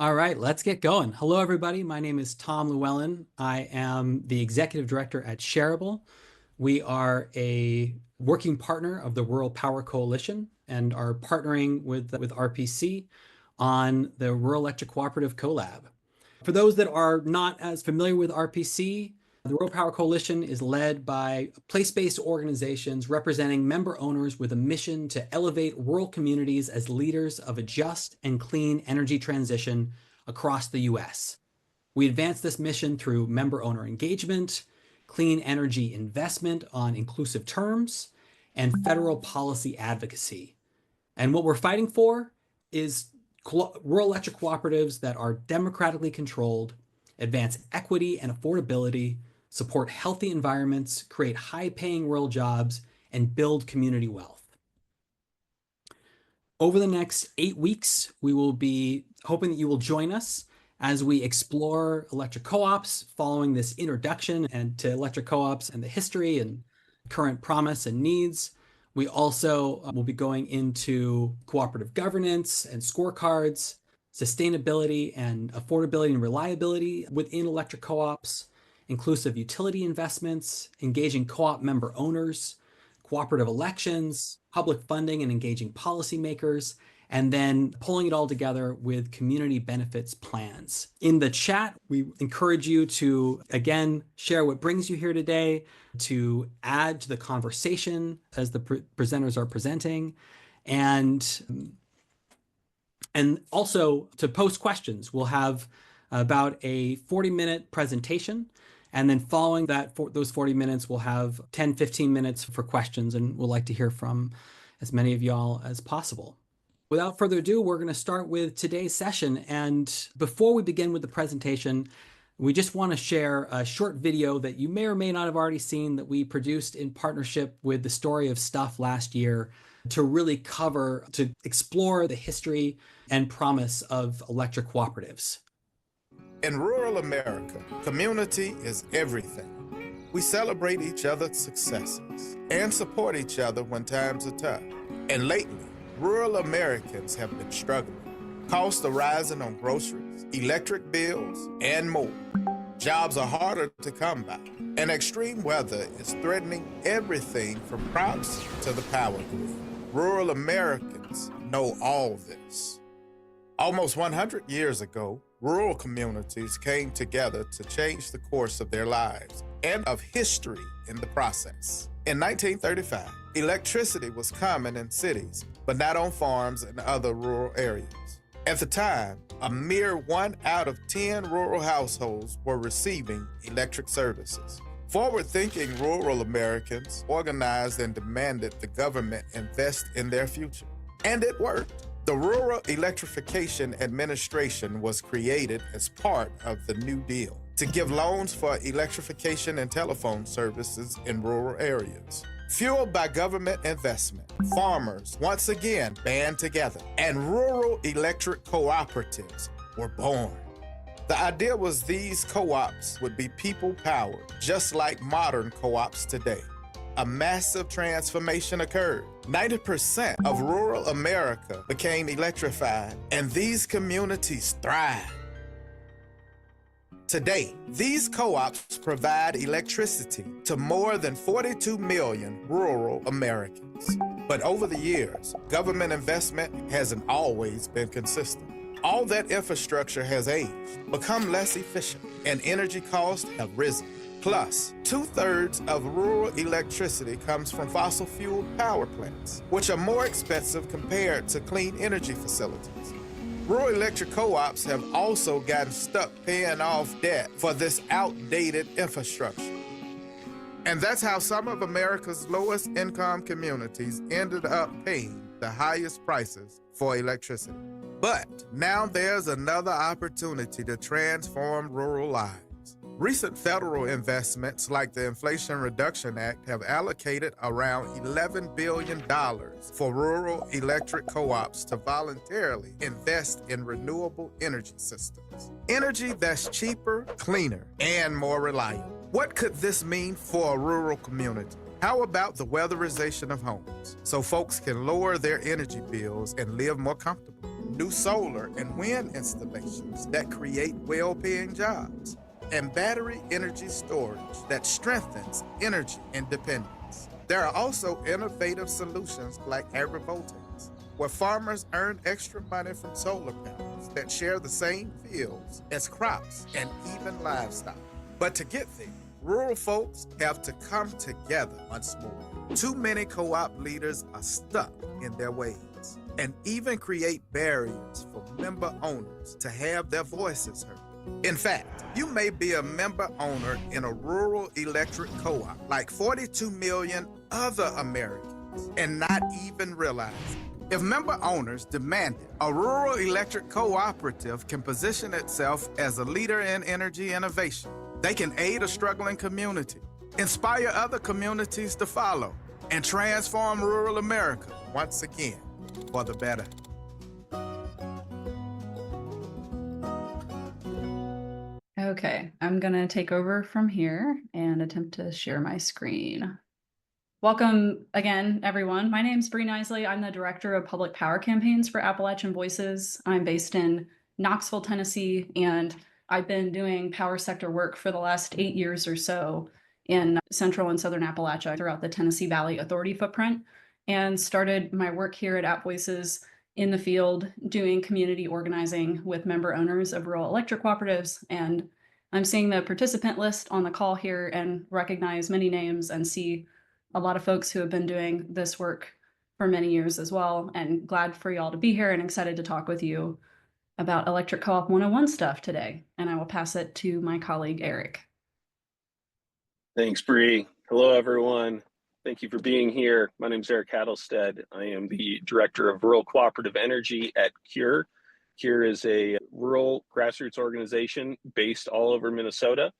All right, let's get going. Hello, everybody. My name is Tom Llewellyn. I am the executive director at Shareable. We are a working partner of the Rural Power Coalition and are partnering with RPC on the Rural Electric Cooperative Co-lab. For those that are not as familiar with RPC, the Rural Power Coalition is led by place-based organizations representing member owners with a mission to elevate rural communities as leaders of a just and clean energy transition across the U.S. We advance this mission through member owner engagement, clean energy investment on inclusive terms, and federal policy advocacy. And what we're fighting for is rural electric cooperatives that are democratically controlled, advance equity and affordability, support healthy environments, create high-paying rural jobs, and build community wealth. Over the next 8 weeks, we will be hoping that you will join us as we explore electric co-ops, following this introduction to electric co-ops and the history and current promise and needs. We also will be going into cooperative governance and scorecards, sustainability and affordability and reliability within electric co-ops, inclusive utility investments, engaging co-op member owners, cooperative elections, public funding and engaging policymakers, and then pulling it all together with community benefits plans. In the chat, we encourage you to, again, share what brings you here today, to add to the conversation as the presenters are presenting, and also to post questions. We'll have about a 40-minute presentation, and then following that, those 40 minutes, we'll have 10, 15 minutes for questions, and we'll like to hear from as many of y'all as possible. Without further ado, we're going to start with today's session. And before we begin with the presentation, we just want to share a short video that you may or may not have already seen that we produced in partnership with the Story of Stuff last year to explore the history and promise of electric cooperatives. In rural America, community is everything. We celebrate each other's successes and support each other when times are tough. And lately, rural Americans have been struggling. Costs are rising on groceries, electric bills, and more. Jobs are harder to come by, and extreme weather is threatening everything from crops to the power grid. Rural Americans know all this. Almost 100 years ago, rural communities came together to change the course of their lives and of history in the process. In 1935, electricity was common in cities, but not on farms and other rural areas. At the time, a mere 1 out of 10 rural households were receiving electric services. Forward-thinking rural Americans organized and demanded the government invest in their future. And it worked. The Rural Electrification Administration was created as part of the New Deal to give loans for electrification and telephone services in rural areas. Fueled by government investment, farmers once again band together, and rural electric cooperatives were born. The idea was these co-ops would be people-powered, just like modern co-ops today. A massive transformation occurred. 90% of rural America became electrified, and these communities thrived. Today, these co-ops provide electricity to more than 42 million rural Americans. But over the years, government investment hasn't always been consistent. All that infrastructure has aged, become less efficient, and energy costs have risen. Plus, 2/3 of rural electricity comes from fossil fuel power plants, which are more expensive compared to clean energy facilities. Rural electric co-ops have also gotten stuck paying off debt for this outdated infrastructure. And that's how some of America's lowest income communities ended up paying the highest prices for electricity. But now there's another opportunity to transform rural lives. Recent federal investments like the Inflation Reduction Act have allocated around $11 billion for rural electric co-ops to voluntarily invest in renewable energy systems. Energy that's cheaper, cleaner, and more reliable. What could this mean for a rural community? How about the weatherization of homes so folks can lower their energy bills and live more comfortably? new solar and wind installations that create well-paying jobs, and battery energy storage that strengthens energy independence. There are also innovative solutions like agrivoltaics, where farmers earn extra money from solar panels that share the same fields as crops and even livestock. But to get there, rural folks have to come together once more. Too many co-op leaders are stuck in their ways and even create barriers for member owners to have their voices heard. In fact, you may be a member owner in a rural electric co-op like 42 million other Americans and not even realize it. If member owners demand it, a rural electric cooperative can position itself as a leader in energy innovation. They can aid a struggling community, inspire other communities to follow, and transform rural America once again for the better. Okay, I'm gonna take over from here and attempt to share my screen. Welcome again, everyone. My name is Knisley. I'm the Director of Public Power Campaigns for Appalachian Voices. I'm based in Knoxville, Tennessee, and I've been doing power sector work for the last 8 years or so in Central and Southern Appalachia throughout the Tennessee Valley Authority footprint, and started my work here at App Voices in the field doing community organizing with member owners of rural electric cooperatives. And I'm seeing the participant list on the call here and recognize many names and see a lot of folks who have been doing this work for many years as well. And glad for y'all to be here and excited to talk with you about Electric Co-op 101 stuff today. And I will pass it to my colleague, Erik. Thanks, Bree. Hello, everyone. Thank you for being here. My name is Erik Hatlestad. I am the Director of Rural Cooperative Energy at CURE. CURE is a rural grassroots organization based all over Minnesota.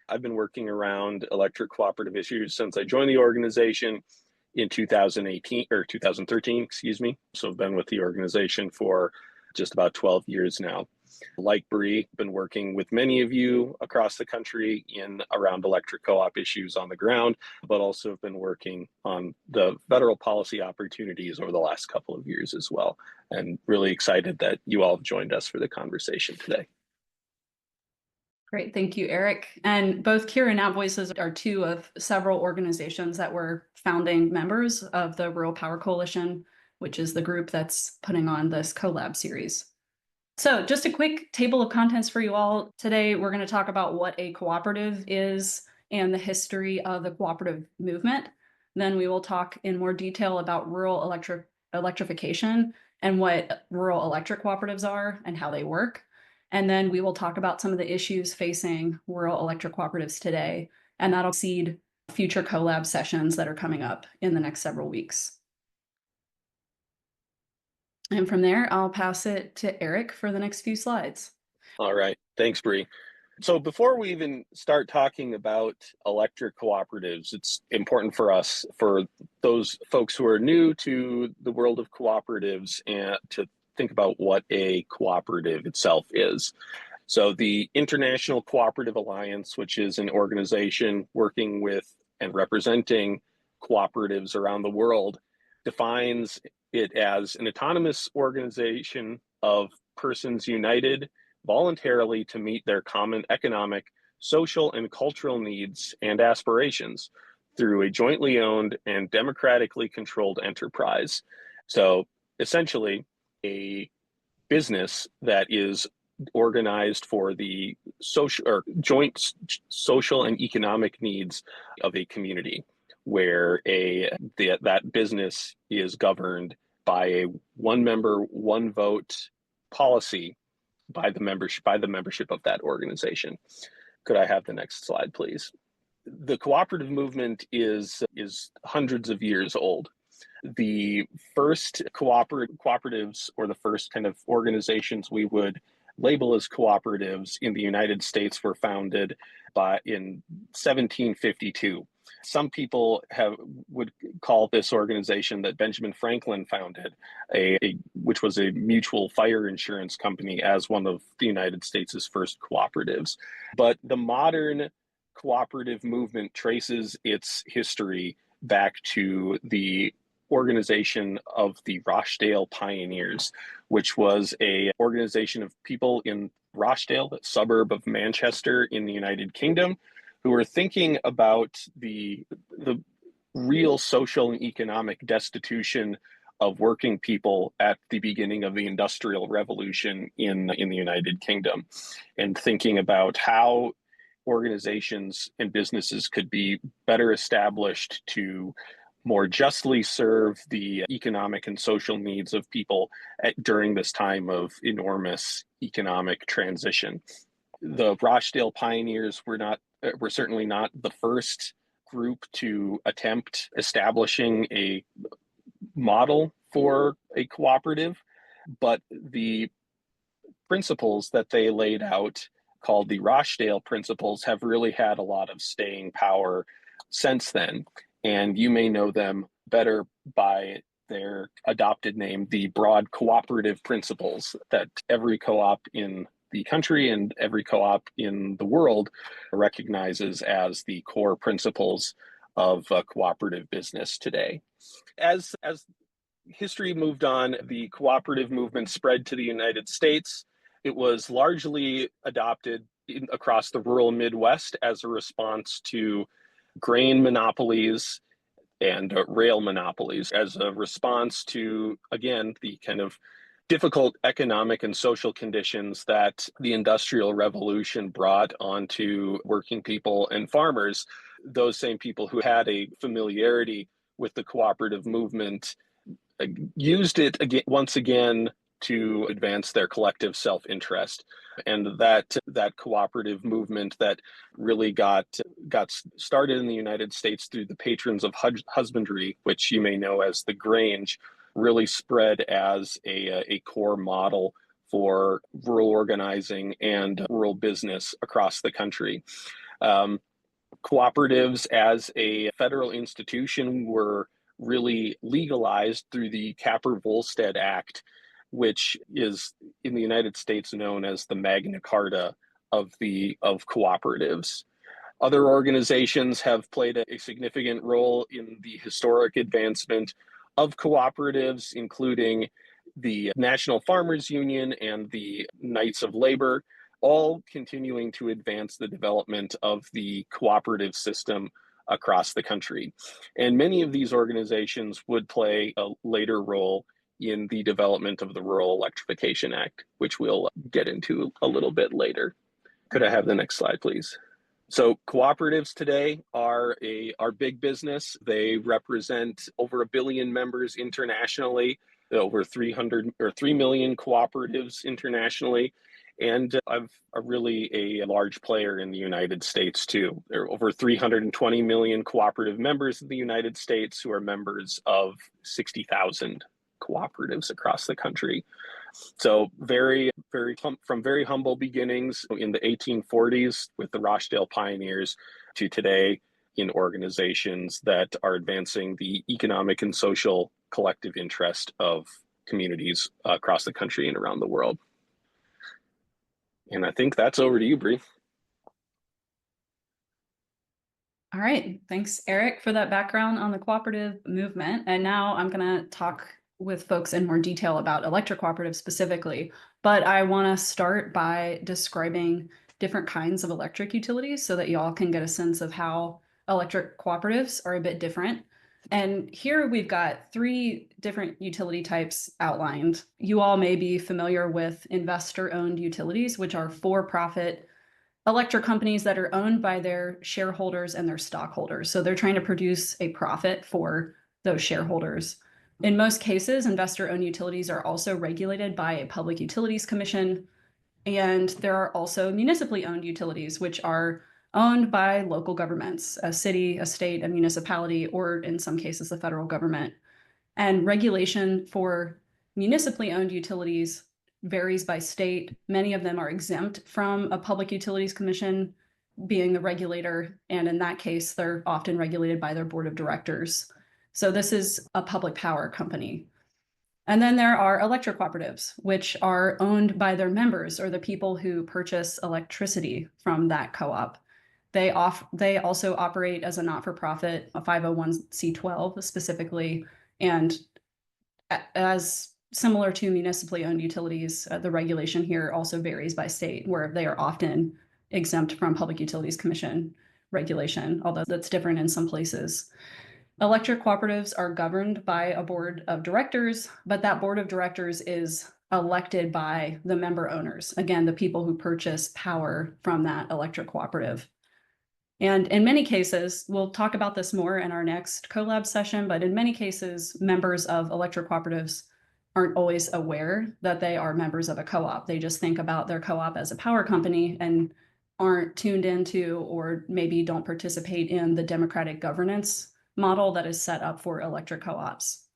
I've been working around electric cooperative issues since I joined the organization in 2013, excuse me. So I've been with the organization for just about 12 years now. Like Bree, been working with many of you across the country in around electric co-op issues on the ground, but also have been working on the federal policy opportunities over the last couple of years as well. And really excited that you all have joined us for the conversation today. Great, thank you, Erik. And both CURE and App Voices are two of several organizations that were founding members of the Rural Power Coalition, which is the group that's putting on this collab series. So just a quick table of contents for you all. Today, we're going to talk about what a cooperative is and the history of the cooperative movement. Then we will talk in more detail about rural electrification and what rural electric cooperatives are and how they work. And then we will talk about some of the issues facing rural electric cooperatives today, and that'll seed future collab sessions that are coming up in the next several weeks. And from there, I'll pass it to Erik for the next few slides. All right, thanks, Bree. So before we even start talking about electric cooperatives, it's important for us, for those folks who are new to the world of cooperatives, and to think about what a cooperative itself is. So the International Cooperative Alliance, which is an organization working with and representing cooperatives around the world, defines it as an autonomous organization of persons united voluntarily to meet their common economic, social, and cultural needs and aspirations through a jointly owned and democratically controlled enterprise. So essentially, a business that is organized for the social or joint social and economic needs of a community, where that business is governed by a one member, one vote policy by the membership of that organization. Could I have the next slide, please? The cooperative movement is hundreds of years old. The first cooperatives, or the first kind of organizations we would label as cooperatives in the United States, were founded in 1752. Some people would call this organization that Benjamin Franklin founded, which was a mutual fire insurance company, as one of the United States' first cooperatives. But the modern cooperative movement traces its history back to the organization of the Rochdale Pioneers, which was an organization of people in Rochdale, a suburb of Manchester in the United Kingdom, who were thinking about the real social and economic destitution of working people at the beginning of the Industrial Revolution in the United Kingdom, and thinking about how organizations and businesses could be better established to more justly serve the economic and social needs of people during this time of enormous economic transition. The Rochdale Pioneers were certainly not the first group to attempt establishing a model for a cooperative, but the principles that they laid out, called the Rochdale Principles, have really had a lot of staying power since then. And you may know them better by their adopted name, the Broad Cooperative Principles, that every co-op in the country and every co-op in the world recognizes as the core principles of cooperative business today. As history moved on, the cooperative movement spread to the United States. It was largely adopted across the rural Midwest as a response to grain monopolies and rail monopolies, as a response to, again, the kind of difficult economic and social conditions that the Industrial Revolution brought onto working people and farmers. Those same people who had a familiarity with the cooperative movement used it again, once again, to advance their collective self-interest. And that cooperative movement that really got started in the United States through the patrons of husbandry, which you may know as the Grange, really spread as a core model for rural organizing and rural business across the country. Cooperatives as a federal institution were really legalized through the Capper-Volstead Act, which is in the United States known as the Magna Carta of cooperatives. Other organizations have played a significant role in the historic advancement of cooperatives, including the National Farmers Union and the Knights of Labor, all continuing to advance the development of the cooperative system across the country. And many of these organizations would play a later role in the development of the Rural Electrification Act, which we'll get into a little bit later. Could I have the next slide, please? So cooperatives today are big business. They represent over 1 billion members internationally, over 3 million cooperatives internationally, and are really a large player in the United States too. There are over 320 million cooperative members in the United States who are members of 60,000 cooperatives across the country. So from very humble beginnings in the 1840s with the Rochdale Pioneers to today in organizations that are advancing the economic and social collective interest of communities across the country and around the world. And I think that's over to you, Bree. All right, thanks, Erik, for that background on the cooperative movement. And now I'm going to talk with folks in more detail about electric cooperatives specifically, but I want to start by describing different kinds of electric utilities so that y'all can get a sense of how electric cooperatives are a bit different. And here we've got 3 different utility types outlined. You all may be familiar with investor-owned utilities, which are for-profit electric companies that are owned by their shareholders and their stockholders. So they're trying to produce a profit for those shareholders. In most cases, investor-owned utilities are also regulated by a Public Utilities Commission, and there are also municipally owned utilities, which are owned by local governments, a city, a state, a municipality, or in some cases, the federal government. And regulation for municipally owned utilities varies by state. Many of them are exempt from a Public Utilities Commission being the regulator, and in that case, they're often regulated by their board of directors. So this is a public power company. And then there are electric cooperatives, which are owned by their members or the people who purchase electricity from that co-op. They also operate as a not-for-profit, a 501c12 specifically, And as similar to municipally owned utilities, the regulation here also varies by state, where they are often exempt from Public Utilities Commission regulation, although that's different in some places. Electric cooperatives are governed by a board of directors, but that board of directors is elected by the member owners. Again, the people who purchase power from that electric cooperative. And in many cases, we'll talk about this more in our next collab session, but in many cases, members of electric cooperatives aren't always aware that they are members of a co-op. They just think about their co-op as a power company and aren't tuned into, or maybe don't participate in, the democratic governance model that is set up for electric co-ops.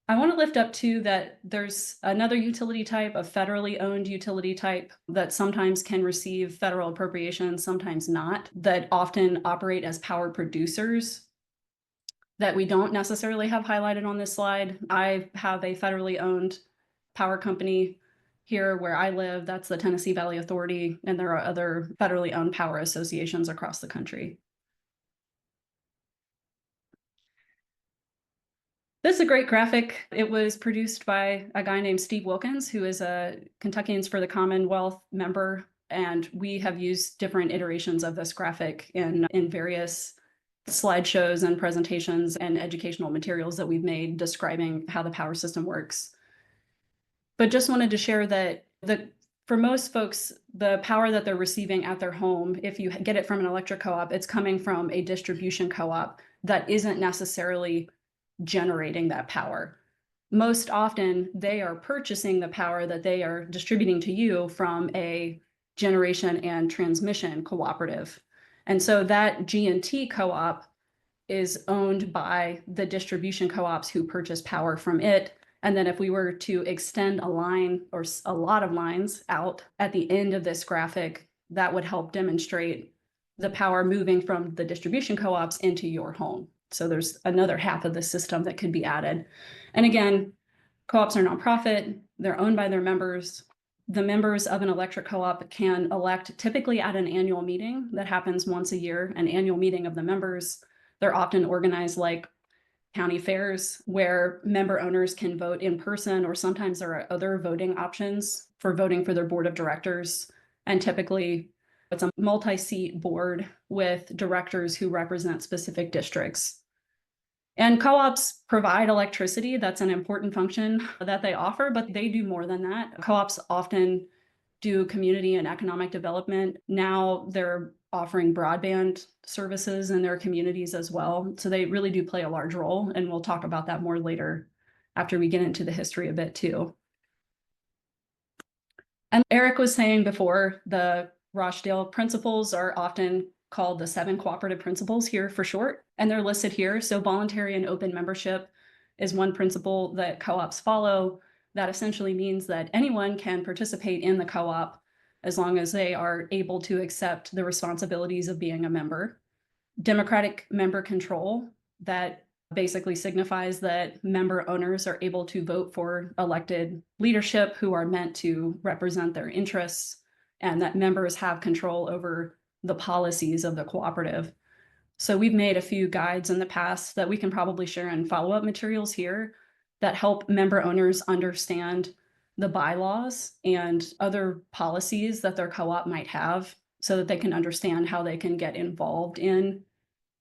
I want to lift up too that there's another utility type, a federally owned utility type, that sometimes can receive federal appropriations, sometimes not, that often operate as power producers that we don't necessarily have highlighted on this slide. I have a federally owned power company here where I live. That's the Tennessee Valley Authority, and there are other federally owned power associations across the country. This is a great graphic. It was produced by a guy named Steve Wilkins, who is a Kentuckians for the Commonwealth member. And we have used different iterations of this graphic in various slideshows and presentations and educational materials that we've made describing how the power system works. But just wanted to share that for most folks, the power that they're receiving at their home, if you get it from an electric co-op, it's coming from a distribution co-op that isn't necessarily generating that power. Most often, they are purchasing the power that they are distributing to you from a generation and transmission cooperative. And so that G&T co-op is owned by the distribution co-ops who purchase power from it. And then if we were to extend a line or a lot of lines out at the end of this graphic, that would help demonstrate the power moving from the distribution co-ops into your home. So there's another half of the system that could be added. And again, co-ops are nonprofit, they're owned by their members. The members of an electric co-op can elect, typically at an annual meeting that happens once a year, an annual meeting of the members. They're often organized like county fairs where member owners can vote in person, or sometimes there are other voting options for voting for their board of directors. And typically it's a multi-seat board with directors who represent specific districts. And co-ops provide electricity. That's an important function that they offer, but they do more than that. Co-ops often do community and economic development. Now they're offering broadband services in their communities as well. So they really do play a large role, and we'll talk about that more later after we get into the history a bit too. And Erik was saying before, the Rochdale principles are often called the 7 cooperative principles here for short, and they're listed here. So voluntary and open membership is one principle that co-ops follow. That essentially means that anyone can participate in the co-op as long as they are able to accept the responsibilities of being a member. Democratic member control, that basically signifies that member owners are able to vote for elected leadership who are meant to represent their interests, and that members have control over the policies of the cooperative. So we've made a few guides in the past that we can probably share in follow-up materials here that help member owners understand the bylaws and other policies that their co-op might have, so that they can understand how they can get involved in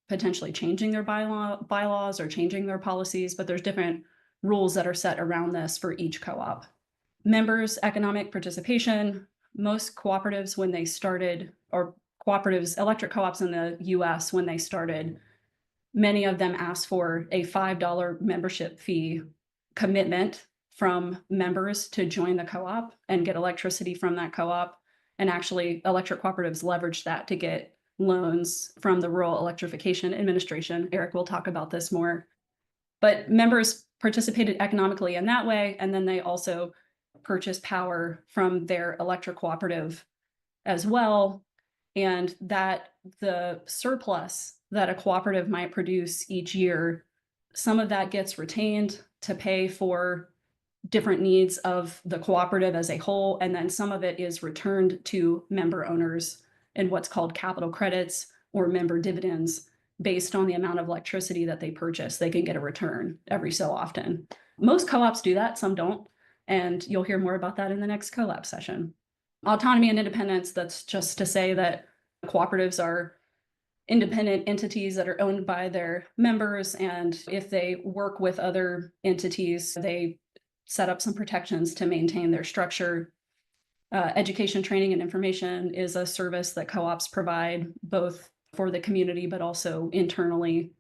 potentially changing their bylaws or changing their policies. But there's different rules that are set around this for each co-op. Members' economic participation. Most cooperatives, when they started, or cooperatives, electric co-ops in the US, when they started, many of them asked for a $5 membership fee commitment from members to join the co-op and get electricity from that co-op. And actually, electric cooperatives leveraged that to get loans from the Rural Electrification Administration. Erik will talk about this more. But members participated economically in that way, and then they also purchased power from their electric cooperative as well. And that the surplus that a cooperative might produce each year, some of that gets retained to pay for different needs of the cooperative as a whole, and then some of it is returned to member owners in what's called capital credits or member dividends based on the amount of electricity that they purchase, they can get a return every so often. Most co-ops do that, some don't. And you'll hear more about that in the next co-lab session. Autonomy and independence, that's just to say that cooperatives are independent entities that are owned by their members. And if they work with other entities, they set up some protections to maintain their structure. Education, training, and information is a service that co-ops provide both for the community, but also internally.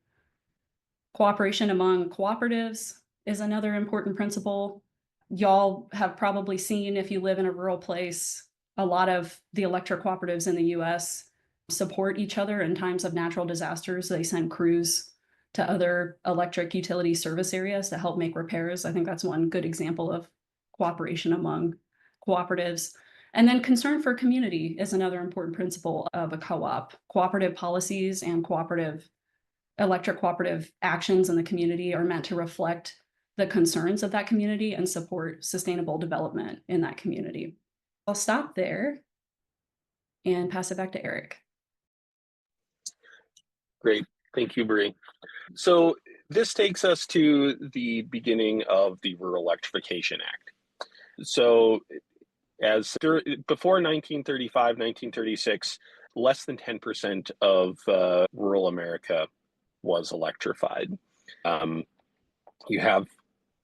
Cooperation among cooperatives is another important principle. Y'all have probably seen, if you live in a rural place, a lot of the electric cooperatives in the US support each other in times of natural disasters. They send crews to other electric utility service areas to help make repairs. I think that's one good example of cooperation among cooperatives. And then concern for community is another important principle of a co-op. Cooperative policies and electric cooperative actions in the community are meant to reflect the concerns of that community and support sustainable development in that community. I'll stop there and pass it back to Erik. Great. Thank you, Bree. So this takes us to the beginning of the Rural Electrification Act. So before 1935, 1936, less than 10% of rural America was electrified. You have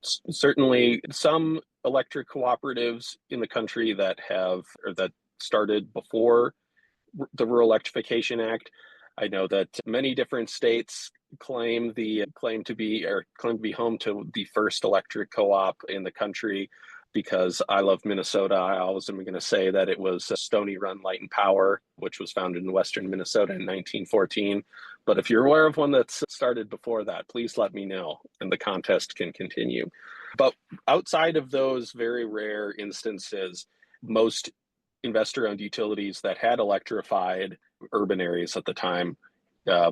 certainly some electric cooperatives in the country that started before the Rural Electrification Act. I know that many different states claim to be home to the first electric co-op in the country. Because I love Minnesota, I always am going to say that it was Stony Run Light and Power, which was founded in western Minnesota in 1914. But if you're aware of one that's started before that, please let me know, and the contest can continue. But outside of those very rare instances, most investor-owned utilities that had electrified urban areas at the time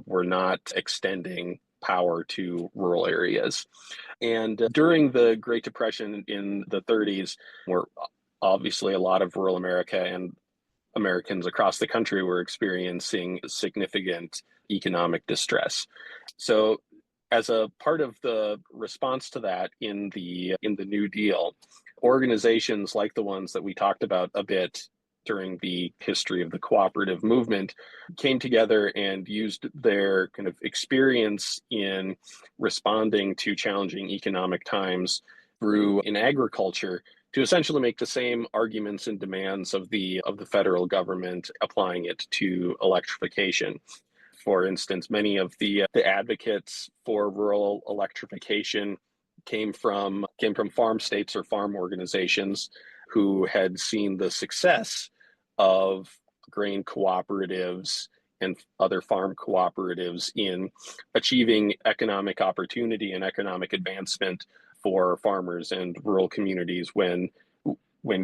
were not extending power to rural areas. And during the Great Depression in the 30s, where obviously a lot of rural America and Americans across the country were experiencing significant economic distress. So as a part of the response to that in the New Deal, organizations like the ones that we talked about a bit during the history of the cooperative movement came together and used their kind of experience in responding to challenging economic times in agriculture to essentially make the same arguments and demands of the federal government, applying it to electrification. For instance, many of the advocates for rural electrification came from farm states or farm organizations who had seen the success of grain cooperatives and other farm cooperatives in achieving economic opportunity and economic advancement for farmers and rural communities when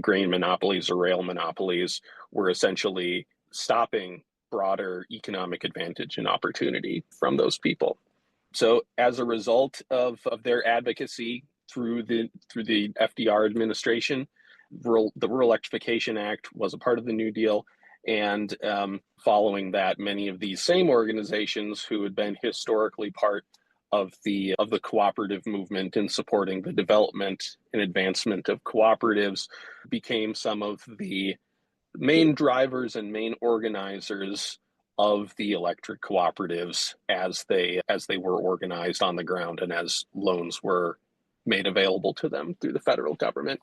grain monopolies or rail monopolies were essentially stopping broader economic advantage and opportunity from those people. So as a result of their advocacy through the FDR administration, the Rural Electrification Act was a part of the New Deal. And following that, many of these same organizations who had been historically part of the cooperative movement in supporting the development and advancement of cooperatives became some of the main drivers and main organizers of the electric cooperatives as they were organized on the ground and as loans were made available to them through the federal government.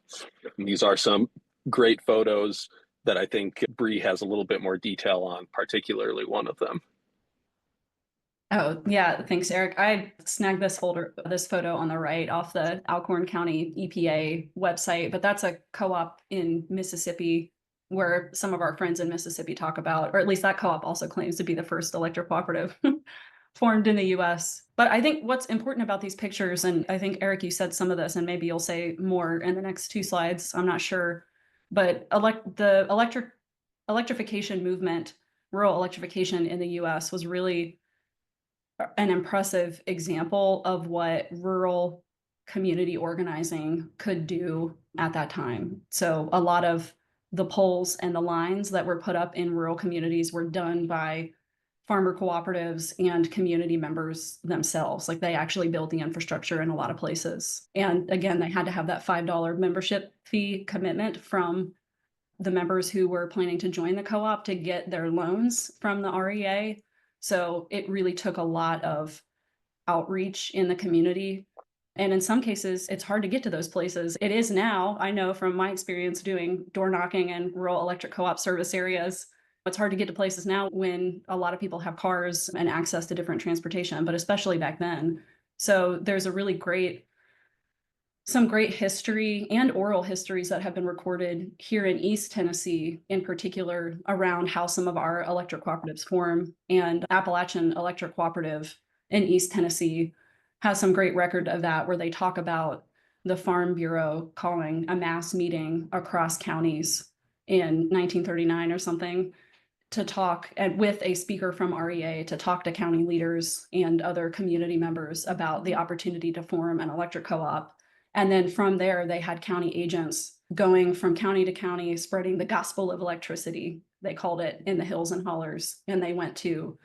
And these are some great photos that I think Bree has a little bit more detail on, particularly one of them. Oh, yeah, thanks, Erik. I snagged this photo on the right off the Alcorn County EPA website, but that's a co-op in Mississippi where some of our friends in Mississippi talk about, or at least that co-op also claims to be the first electric cooperative formed in the US. But I think what's important about these pictures, and I think, Erik, you said some of this, and maybe you'll say more in the next two slides, I'm not sure, but the electrification movement, rural electrification in the US was really an impressive example of what rural community organizing could do at that time. So a lot of the poles and the lines that were put up in rural communities were done by farmer cooperatives and community members themselves. Like they actually built the infrastructure in a lot of places. And again, they had to have that $5 membership fee commitment from the members who were planning to join the co-op to get their loans from the REA. So it really took a lot of outreach in the community. And in some cases, it's hard to get to those places. It is now, I know from my experience doing door knocking in rural electric co-op service areas, it's hard to get to places now when a lot of people have cars and access to different transportation, but especially back then. So there's some great history and oral histories that have been recorded here in East Tennessee, in particular, around how some of our electric cooperatives form. And Appalachian Electric Cooperative in East Tennessee has some great record of that, where they talk about the Farm Bureau calling a mass meeting across counties in 1939 or something to talk and with a speaker from REA to talk to county leaders and other community members about the opportunity to form an electric co-op. And then from there, they had county agents going from county to county, spreading the gospel of electricity, they called it, in the hills and hollers. And they went to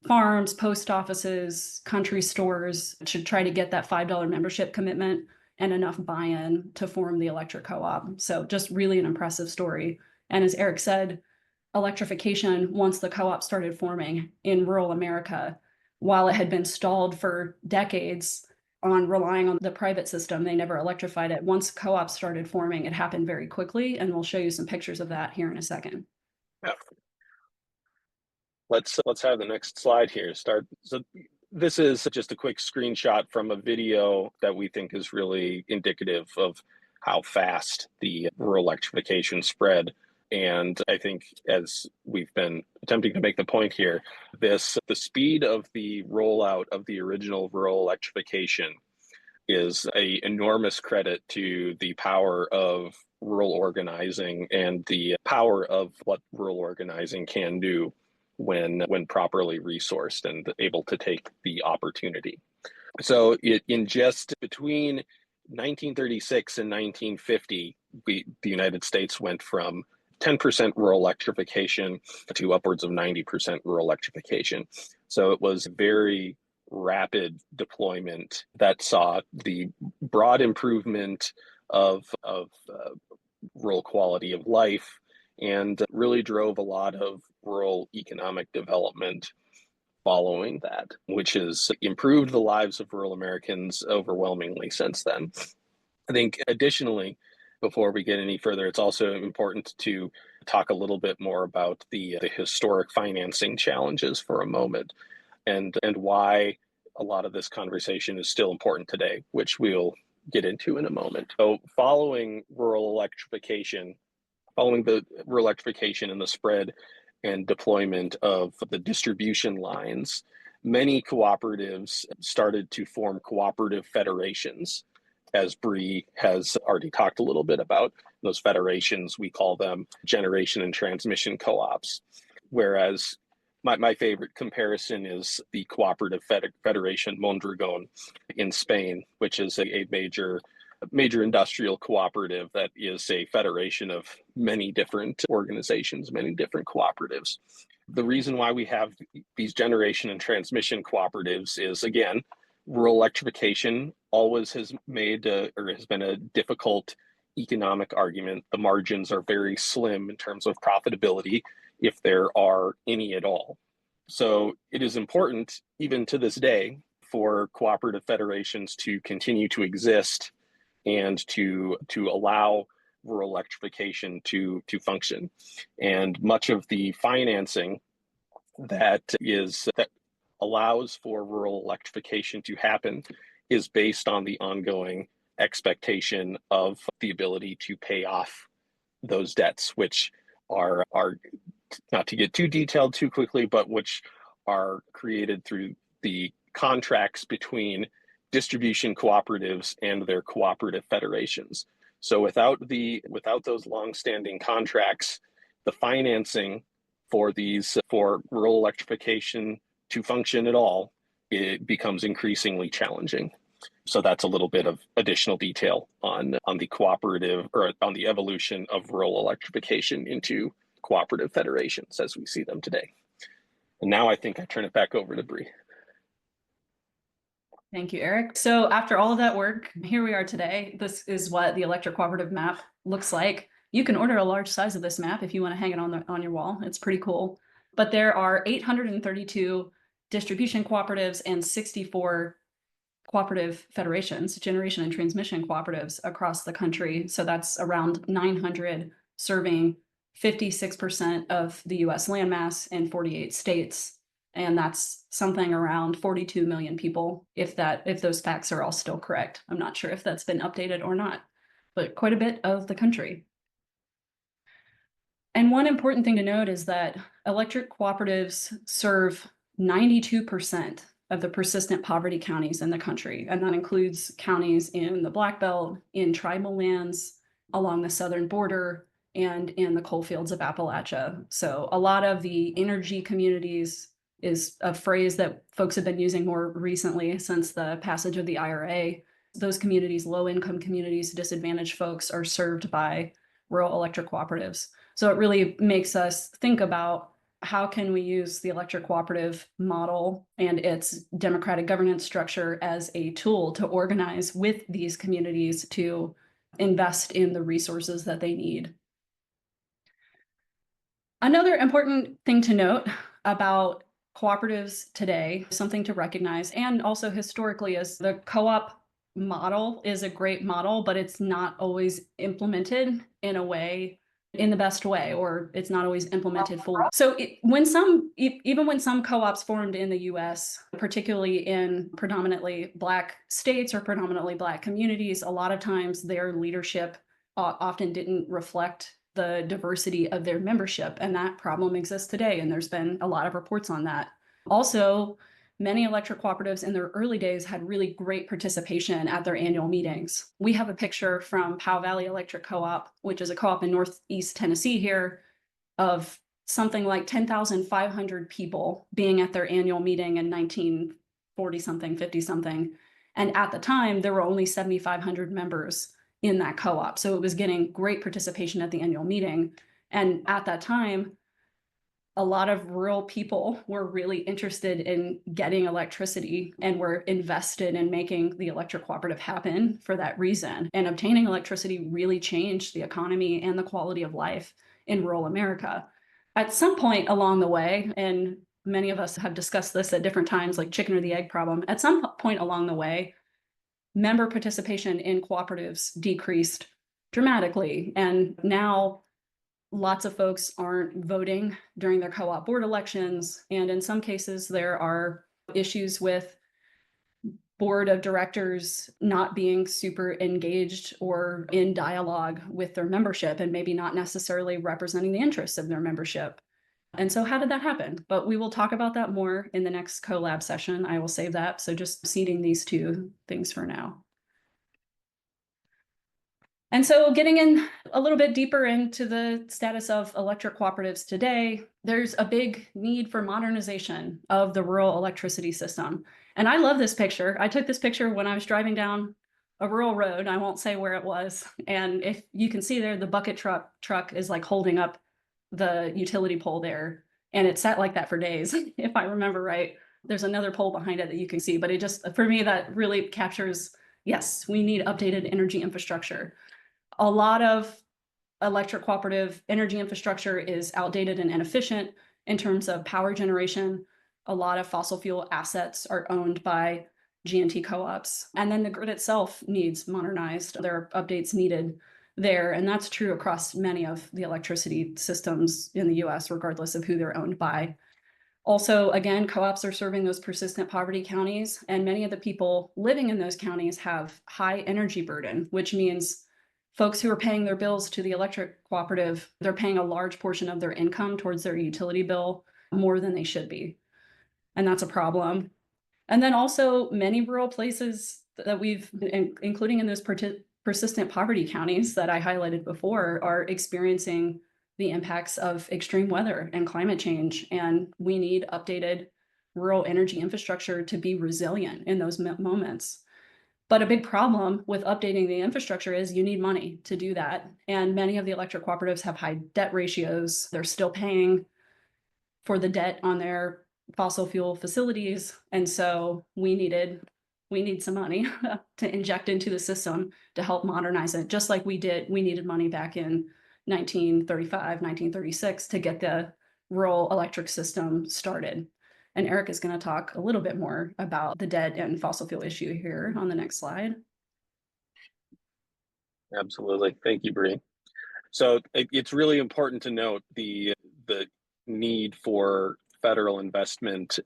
farms, post offices, country stores to try to get that $5 membership commitment and enough buy-in to form the electric co-op. So just really an impressive story. And as Erik said, electrification, once the co-op started forming in rural America, while it had been stalled for decades on relying on the private system, they never electrified it. Once co-ops started forming, it happened very quickly, and we'll show you some pictures of that here in a second. Yeah. Let's have the next slide here. So this is just a quick screenshot from a video that we think is really indicative of how fast the rural electrification spread. And I think, as we've been attempting to make the point here, the speed of the rollout of the original rural electrification is an enormous credit to the power of rural organizing and the power of what rural organizing can do when properly resourced and able to take the opportunity. So in just between 1936 and 1950, the United States went from 10% rural electrification to upwards of 90% rural electrification. So it was very rapid deployment that saw the broad improvement of rural quality of life and really drove a lot of rural economic development following that, which has improved the lives of rural Americans overwhelmingly since then. I think additionally, before we get any further, it's also important to talk a little bit more about the historic financing challenges for a moment, and why a lot of this conversation is still important today, which we'll get into in a moment. So following the rural electrification and the spread and deployment of the distribution lines, many cooperatives started to form cooperative federations. As Bree has already talked a little bit about, those federations, we call them generation and transmission co-ops. Whereas my favorite comparison is the Cooperative Federation Mondragon in Spain, which is a major industrial cooperative that is a federation of many different organizations, many different cooperatives. The reason why we have these generation and transmission cooperatives is, again, rural electrification always has been a difficult economic argument. The margins are very slim in terms of profitability, if there are any at all. So it is important, even to this day, for cooperative federations to continue to exist and to allow rural electrification to function. And much of the financing that allows for rural electrification to happen is based on the ongoing expectation of the ability to pay off those debts, which are not to get too detailed too quickly, but which are created through the contracts between distribution cooperatives and their cooperative federations. So without those long-standing contracts, the financing for rural electrification to function at all, it becomes increasingly challenging. So that's a little bit of additional detail on the cooperative, or on the evolution of rural electrification into cooperative federations as we see them today. And now I think I turn it back over to Bree. Thank you, Eric. So after all of that work, here we are today. This is what the electric cooperative map looks like. You can order a large size of this map if you want to hang it on your wall. It's pretty cool. But there are 832 distribution cooperatives and 64 cooperative federations, generation and transmission cooperatives across the country. So that's around 900, serving 56% of the US landmass in 48 states. And that's something around 42 million people, if those facts are all still correct. I'm not sure if that's been updated or not, but quite a bit of the country. And one important thing to note is that electric cooperatives serve 92% of the persistent poverty counties in the country. And that includes counties in the Black Belt, in tribal lands, along the southern border, and in the coal fields of Appalachia. So a lot of the energy communities is a phrase that folks have been using more recently since the passage of the IRA. Those communities, low-income communities, disadvantaged folks, are served by rural electric cooperatives. So it really makes us think about how can we use the electric cooperative model and its democratic governance structure as a tool to organize with these communities to invest in the resources that they need. Another important thing to note about cooperatives today, something to recognize, and also historically, is the co-op model is a great model, but it's not always implemented in the best way, or it's not always implemented fully. So even when some co-ops formed in the US, particularly in predominantly Black states or predominantly Black communities, a lot of times their leadership often didn't reflect the diversity of their membership. And that problem exists today. And there's been a lot of reports on that. Also, many electric cooperatives in their early days had really great participation at their annual meetings. We have a picture from Powell Valley Electric Co-op, which is a co-op in Northeast Tennessee here, of something like 10,500 people being at their annual meeting in 1940-something, 50-something. And at the time, there were only 7,500 members in that co-op. So it was getting great participation at the annual meeting. And at that time, a lot of rural people were really interested in getting electricity and were invested in making the electric cooperative happen for that reason. And obtaining electricity really changed the economy and the quality of life in rural America. At some point along the way, and many of us have discussed this at different times, like chicken or the egg problem, at some point along the way, member participation in cooperatives decreased dramatically. And now lots of folks aren't voting during their co-op board elections. And in some cases, there are issues with board of directors not being super engaged or in dialogue with their membership, and maybe not necessarily representing the interests of their membership. And so how did that happen? But we will talk about that more in the next collab session. I will save that. So just seeding these two things for now. And so getting in a little bit deeper into the status of electric cooperatives today, there's a big need for modernization of the rural electricity system. And I love this picture. I took this picture when I was driving down a rural road. I won't say where it was. And if you can see there, the bucket truck is like holding up the utility pole there. And it sat like that for days, if I remember right. There's another pole behind it that you can see, but it just, for me, that really captures, yes, we need updated energy infrastructure. A lot of electric cooperative energy infrastructure is outdated and inefficient in terms of power generation. A lot of fossil fuel assets are owned by G&T co-ops. And then the grid itself needs modernized. There are updates needed there. And that's true across many of the electricity systems in the US, regardless of who they're owned by. Also, again, co-ops are serving those persistent poverty counties, and many of the people living in those counties have high energy burden, which means folks who are paying their bills to the electric cooperative, they're paying a large portion of their income towards their utility bill, more than they should be. And that's a problem. And then also many rural places that we've, including in those persistent poverty counties that I highlighted before, are experiencing the impacts of extreme weather and climate change. And we need updated rural energy infrastructure to be resilient in those moments. But a big problem with updating the infrastructure is you need money to do that. And many of the electric cooperatives have high debt ratios. They're still paying for the debt on their fossil fuel facilities. And so we need some money to inject into the system to help modernize it, just like we needed money back in 1935, 1936 to get the rural electric system started. And Erik is going to talk a little bit more about the debt and fossil fuel issue here on the next slide. Absolutely. Thank you, Bree. So it's really important to note the need for federal investment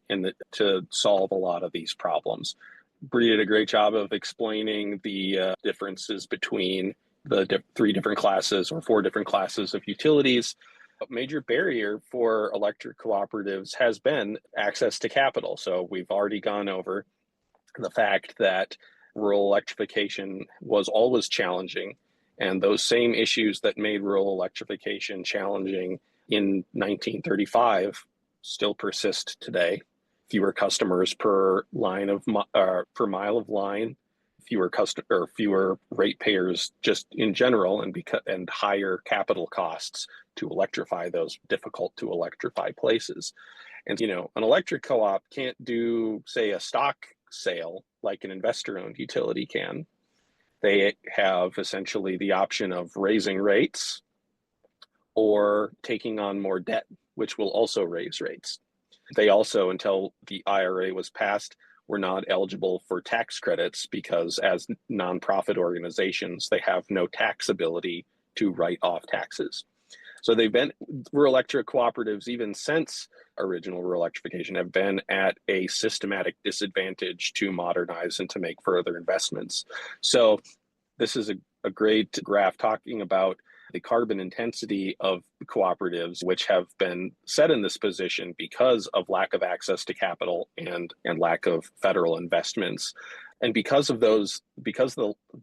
to solve a lot of these problems. Bree did a great job of explaining the differences between the three different classes or four different classes of utilities. A major barrier for electric cooperatives has been access to capital. So we've already gone over the fact that rural electrification was always challenging. And those same issues that made rural electrification challenging in 1935 still persist today. Fewer customers per per mile of line, fewer ratepayers just in general, and higher capital costs to electrify those difficult to electrify places. And an electric co-op can't do, say, a stock sale like an investor-owned utility can. They have essentially the option of raising rates or taking on more debt, which will also raise rates. They also, until the IRA was passed, were not eligible for tax credits because as nonprofit organizations, they have no tax ability to write off taxes. So rural electric cooperatives, even since original rural electrification, have been at a systematic disadvantage to modernize and to make further investments. So this is a great graph talking about the carbon intensity of cooperatives, which have been set in this position because of lack of access to capital and lack of federal investments. And because of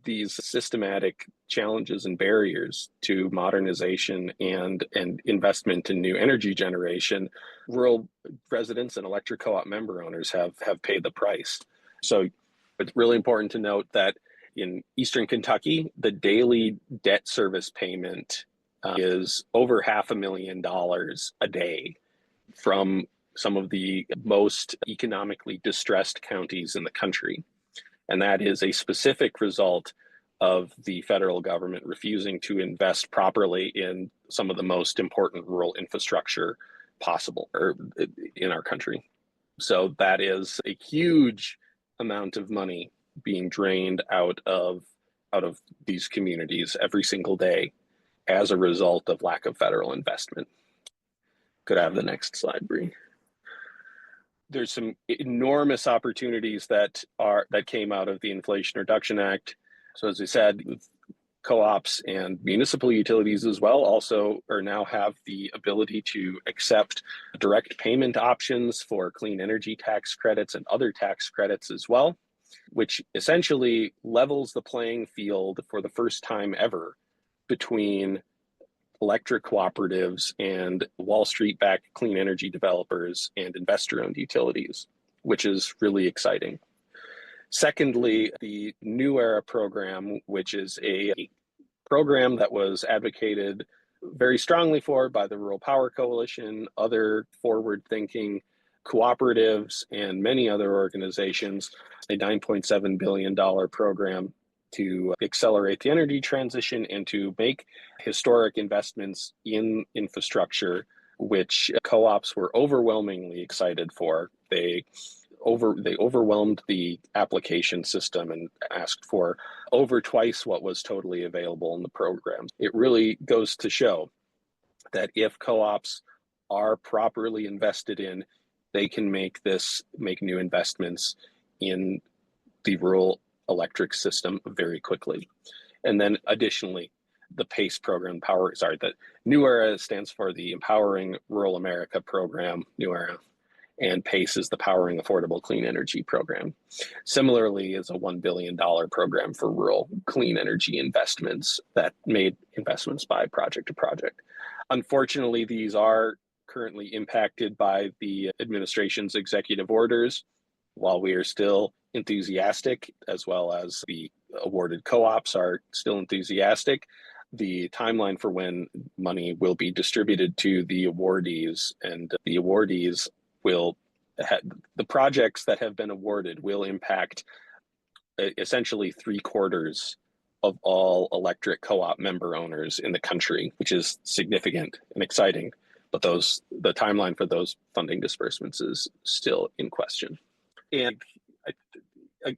these systematic challenges and barriers to modernization and investment in new energy generation, rural residents and electric co-op member owners have paid the price. So it's really important to note that in Eastern Kentucky, the daily debt service payment is over $500,000 a day from some of the most economically distressed counties in the country. And that is a specific result of the federal government refusing to invest properly in some of the most important rural infrastructure possible in our country. So that is a huge amount of money being drained out of these communities every single day as a result of lack of federal investment. Could I have the next slide, Bree? There's some enormous opportunities that came out of the Inflation Reduction Act. So as I said, co-ops and municipal utilities as well also now have the ability to accept direct payment options for clean energy tax credits and other tax credits as well, which essentially levels the playing field for the first time ever between electric cooperatives and Wall Street-backed clean energy developers and investor-owned utilities, which is really exciting. Secondly, the New Era program, which is a program that was advocated very strongly for by the Rural Power Coalition, other forward-thinking cooperatives, and many other organizations, a $9.7 billion program to accelerate the energy transition and to make historic investments in infrastructure, which co-ops were overwhelmingly excited for. They overwhelmed the application system and asked for over twice what was totally available in the program. It really goes to show that if co-ops are properly invested in, they can make new investments in the rural electric system very quickly. And then additionally, the PACE program, the New Era stands for the Empowering Rural America program, New Era, and PACE is the Powering Affordable Clean Energy program. Similarly, is a $1 billion program for rural clean energy investments that made investments by project to project. Unfortunately, these are currently impacted by the administration's executive orders. While we are still enthusiastic, as well as the awarded co-ops are still enthusiastic, the timeline for when money will be distributed to the awardees, and the awardees will the projects that have been awarded will impact essentially 3/4 of all electric co-op member owners in the country, which is significant and exciting. But the timeline for those funding disbursements is still in question. And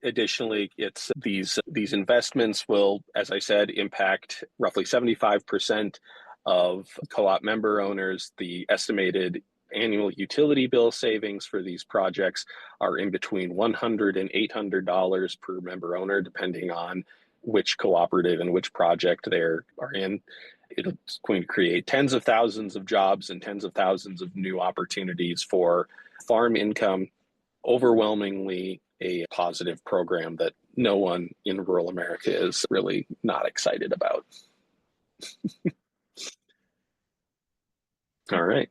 additionally, it's these investments will, as I said, impact roughly 75% of co-op member owners. The estimated annual utility bill savings for these projects are in between $100 and $800 per member owner, depending on which cooperative and which project they are in. It's going to create tens of thousands of jobs and tens of thousands of new opportunities for farm income. Overwhelmingly a positive program that no one in rural America is really not excited about. All right.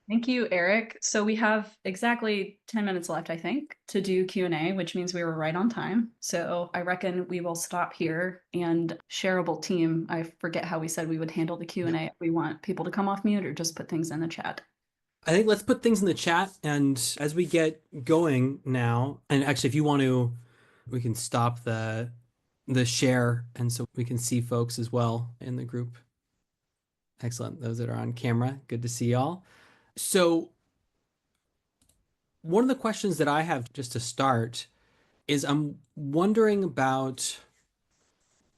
Thank you, Erik. So we have exactly 10 minutes left, I think, to do Q&A, which means we were right on time. So I reckon we will stop here, and Shareable team, I forget how we said we would handle the Q&A. If we want people to come off mute or just put things in the chat. I think let's put things in the chat, and as we get going now, and actually if you want to, we can stop the share, and so we can see folks as well in the group. Excellent. Those that are on camera, good to see y'all. So one of the questions that I have just to start is I'm wondering about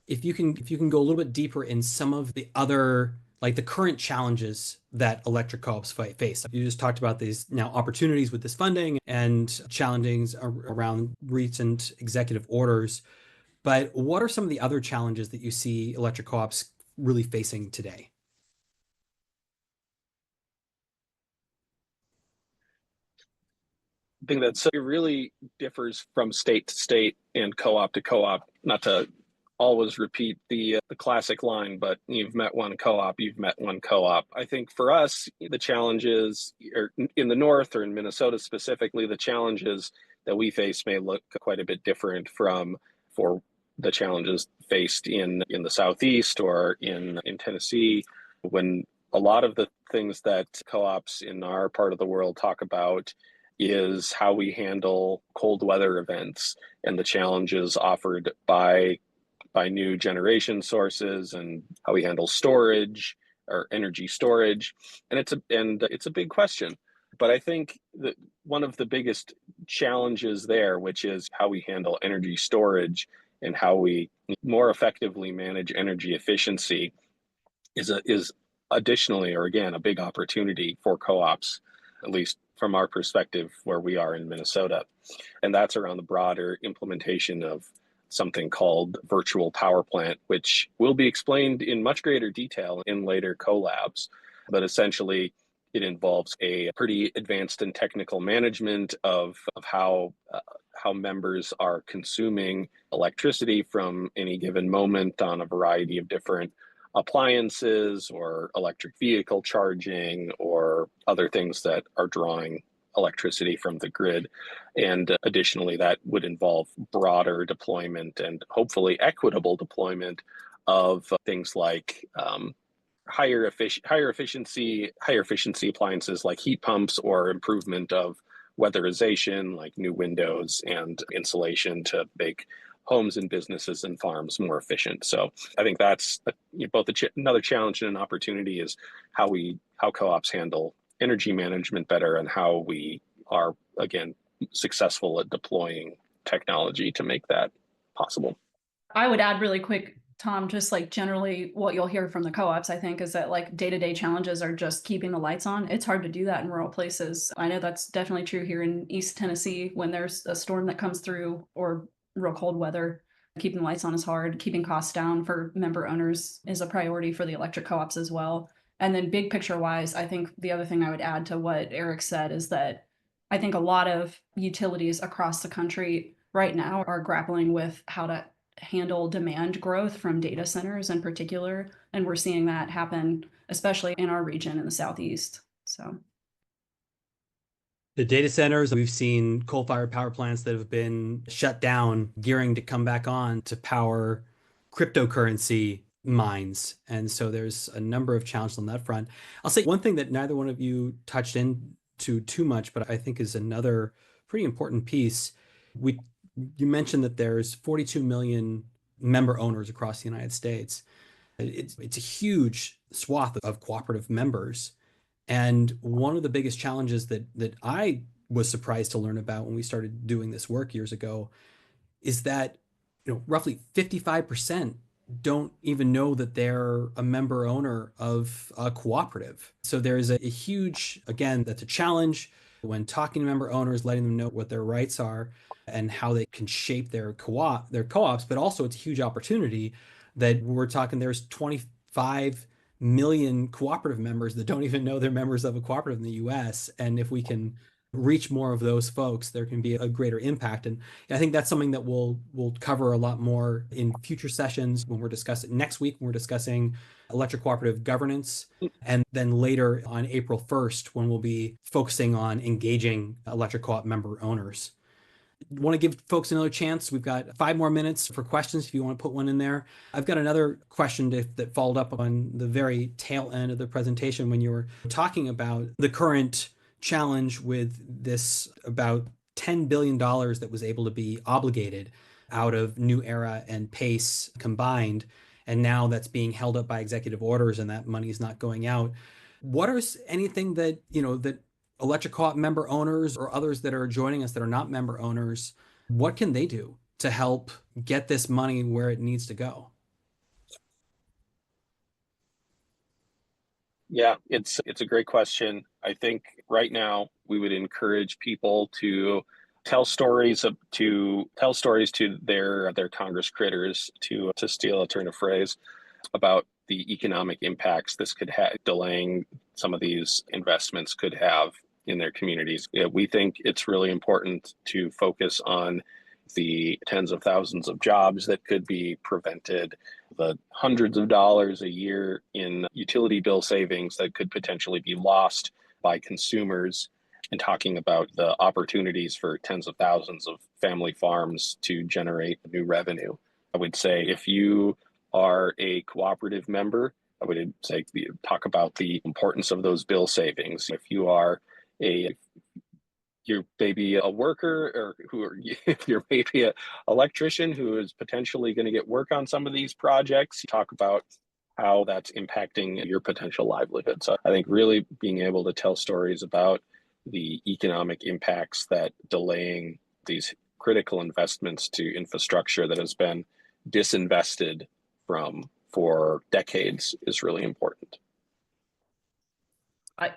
if you can go a little bit deeper in some of the other, like the current challenges that electric co-ops face. You just talked about these now opportunities with this funding and challenges around recent executive orders. But what are some of the other challenges that you see electric co-ops really facing today? I think that it really differs from state to state and co-op to co-op. Not to always repeat the classic line, but you've met one co-op, you've met one co-op. I think for us, the challenges in the North or in Minnesota specifically, the challenges that we face may look quite a bit different for the challenges faced in the Southeast or in Tennessee, when a lot of the things that co-ops in our part of the world talk about is how we handle cold weather events and the challenges offered by new generation sources, and how we handle storage or energy storage. And it's a big question. But I think that one of the biggest challenges there, which is how we handle energy storage and how we more effectively manage energy efficiency, is additionally, or again, a big opportunity for co-ops, at least from our perspective where we are in Minnesota. And that's around the broader implementation of something called virtual power plant, which will be explained in much greater detail in later collabs. But essentially, it involves a pretty advanced and technical management of how members are consuming electricity from any given moment on a variety of different appliances or electric vehicle charging or other things that are drawing electricity from the grid. And additionally, that would involve broader deployment and hopefully equitable deployment of things like higher efficiency appliances like heat pumps, or improvement of weatherization like new windows and insulation to make homes and businesses and farms more efficient. So I think that's both another challenge and an opportunity, is how co-ops handle energy management better, and how we are, again, successful at deploying technology to make that possible. I would add really quick, Tom, just like generally what you'll hear from the co-ops, I think, is that like day-to-day challenges are just keeping the lights on. It's hard to do that in rural places. I know that's definitely true here in East Tennessee when there's a storm that comes through or real cold weather. Keeping the lights on is hard. Keeping costs down for member owners is a priority for the electric co-ops as well. And then big picture wise, I think the other thing I would add to what Erik said is that I think a lot of utilities across the country right now are grappling with how to handle demand growth from data centers in particular. And we're seeing that happen, especially in our region in the Southeast. So the data centers, we've seen coal-fired power plants that have been shut down, gearing to come back on to power cryptocurrency mines. And so there's a number of challenges on that front. I'll say one thing that neither one of you touched in to too much, but I think is another pretty important piece. You mentioned that there's 42 million member owners across the United States. It's a huge swath of cooperative members. And one of the biggest challenges that I was surprised to learn about when we started doing this work years ago is that, roughly 55% don't even know that they're a member owner of a cooperative. So there's a huge, again, that's a challenge when talking to member owners, letting them know what their rights are and how they can shape their co-ops, but also it's a huge opportunity that we're talking there's 25 million cooperative members that don't even know they're members of a cooperative in the US. And if we can reach more of those folks, there can be a greater impact. And I think that's something that we'll cover a lot more in future sessions when we're discussing next week, when we're discussing electric cooperative governance. And then later on April 1st, when we'll be focusing on engaging electric co-op member owners. Want to give folks another chance. We've got 5 more minutes for questions if you want to put one in there. I've got another question that followed up on the very tail end of the presentation when you were talking about the current challenge with this about $10 billion that was able to be obligated out of New Era and PACE combined. And now that's being held up by executive orders and that money is not going out. What are anything that, that electric co-op member owners or others that are joining us that are not member owners, what can they do to help get this money where it needs to go? Yeah, it's a great question. I think right now we would encourage people to tell stories to their Congress critters, to steal a turn of phrase, about the economic impacts this could have, delaying some of these investments could have in their communities. We think it's really important to focus on the tens of thousands of jobs that could be prevented, the hundreds of dollars a year in utility bill savings that could potentially be lost by consumers, and talking about the opportunities for tens of thousands of family farms to generate new revenue. I would say if you are a cooperative member, I would say talk about the importance of those bill savings. If you are you're maybe a worker, or if you're maybe an electrician who is potentially going to get work on some of these projects, you talk about how that's impacting your potential livelihood. So I think really being able to tell stories about the economic impacts that delaying these critical investments to infrastructure that has been disinvested from for decades is really important.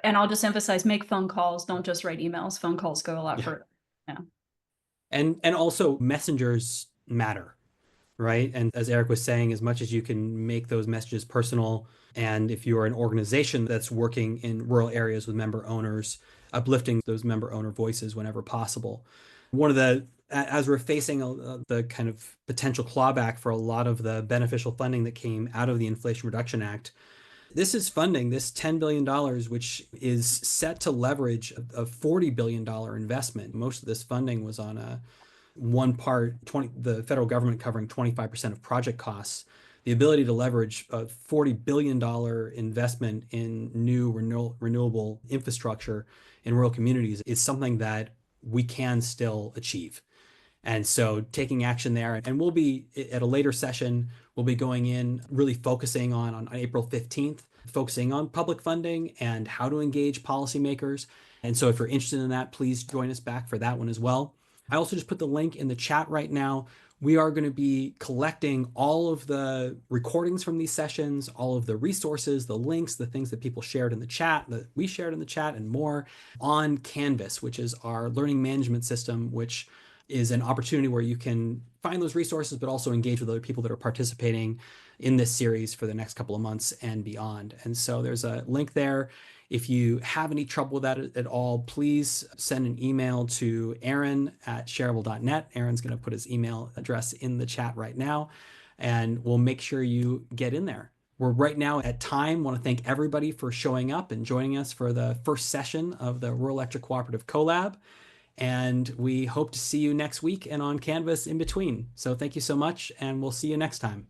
And I'll just emphasize, make phone calls, don't just write emails. Phone calls go a lot further. Yeah. And also messengers matter, right? And as Erik was saying, as much as you can make those messages personal, and if you are an organization that's working in rural areas with member owners, uplifting those member owner voices whenever possible. As we're facing the kind of potential clawback for a lot of the beneficial funding that came out of the Inflation Reduction Act, this is funding, this $10 billion, which is set to leverage a $40 billion investment. Most of this funding was on the federal government covering 25% of project costs. The ability to leverage a $40 billion investment in new renewable infrastructure in rural communities is something that we can still achieve. And so taking action there, and we'll be at a later session, we'll be going in really focusing on April 15th, focusing on public funding and how to engage policymakers. And so if you're interested in that, please join us back for that one as well. I also just put the link in the chat right now. We are going to be collecting all of the recordings from these sessions, all of the resources, the links, the things that people shared in the chat, that we shared in the chat, and more on Canvas, which is our learning management system, which is an opportunity where you can find those resources, but also engage with other people that are participating in this series for the next couple of months and beyond. And so there's a link there. If you have any trouble with that at all, please send an email to Aaron@shareable.net. Aaron's going to put his email address in the chat right now, and we'll make sure you get in there. We're right now at time. Want to thank everybody for showing up and joining us for the first session of the Rural Electric Cooperative Co-lab. And we hope to see you next week and on Canvas in between. So thank you so much, and we'll see you next time.